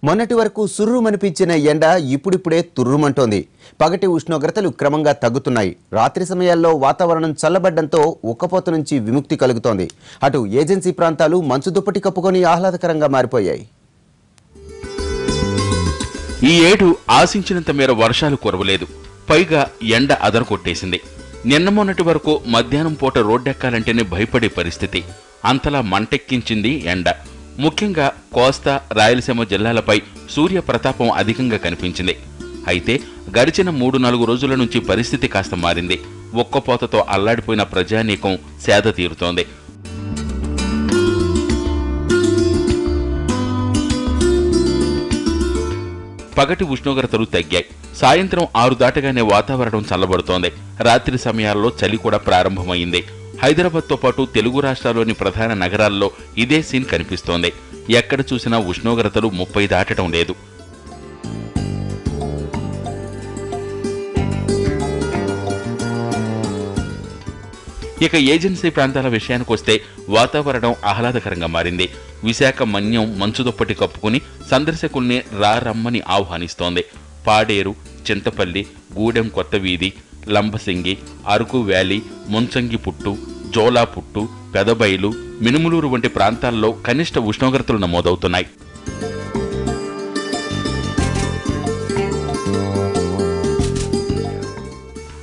మొన్నటి వరకు సుర్రుమనిపించిన ఎండ ఇప్పుడిప్పుడే తుర్రుమంటోంది. పగటి ఉష్ణోగ్రతలు క్రమంగా తగ్గుతున్నాయి. రాత్రి సమయాల్లో వాతావరణం చల్లబడ్డంతో ఉక్కపోత నుంచి విముక్తి కలుగుతోంది. అటు ఏజెన్సీ ప్రాంతాలు మంచు దుప్పటి కప్పుకొని ఆహ్లాదకరంగా మారిపోయాయి. ఈ ఏడు ఆశించినంత మేర వర్షాలు కురవలేదు. పైగా ఎండ అదరకొట్టేసింది. నిన్న మొన్నటి వరకు మధ్యాహ్నం పూట రోడ్డెక్కాలంటేనే భయపడే పరిస్థితి. అంతలా మంటెక్కించింది ఎండ. ముఖ్యంగా కోస్తా, రాయలసీమ జిల్లాలపై సూర్య ప్రతాపం అధికంగా కనిపించింది. అయితే గడిచిన 3-4 రోజుల నుంచి పరిస్థితి కాస్త మారింది. ఉక్కపోతతో అల్లాడిపోయిన ప్రజానీకం సేద తీరుతోంది. పగటి ఉష్ణోగ్రతలు తగ్గాయి. సాయంత్రం 6 దాటగానే వాతావరణం చల్లబడుతోంది. రాత్రి సమయాల్లో చలి కూడా ప్రారంభమైంది. హైదరాబాద్తో పాటు తెలుగు రాష్ట్రాల్లోని ప్రధాన నగరాల్లో ఇదే సీన్ కనిపిస్తోంది. ఎక్కడ చూసినా ఉష్ణోగ్రతలు 30 దాటడం లేదు. ఇక ఏజెన్సీ ప్రాంతాల విషయానికొస్తే వాతావరణం ఆహ్లాదకరంగా మారింది. విశాఖ మన్యం మంచు దుప్పటి కప్పుకుని సందర్శకుల్ని రమ్మని ఆహ్వానిస్తోంది. పాడేరు, చింతపల్లి, గూడెం కొత్త వీధి, లంబసింగి, అరకు వ్యాలీ, ముంచంగిపుట్టు, జోలాపుట్టు, పెదబైలు, మినుములూరు వంటి ప్రాంతాల్లో కనిష్ట ఉష్ణోగ్రతలు నమోదవుతున్నాయి.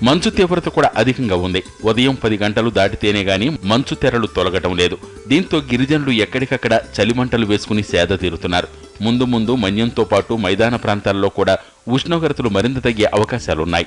మంచు తీవ్రత కూడా అధికంగా ఉంది. ఉదయం 10 గంటలు దాటితేనే గాని మంచు తెరలు తొలగటం లేదు. దీంతో గిరిజనులు ఎక్కడికక్కడ చలిమంటలు వేసుకుని సేద తీరుతున్నారు. ముందు మన్యంతో పాటు మైదాన ప్రాంతాల్లో కూడా ఉష్ణోగ్రతలు మరింత తగ్గే అవకాశాలున్నాయి.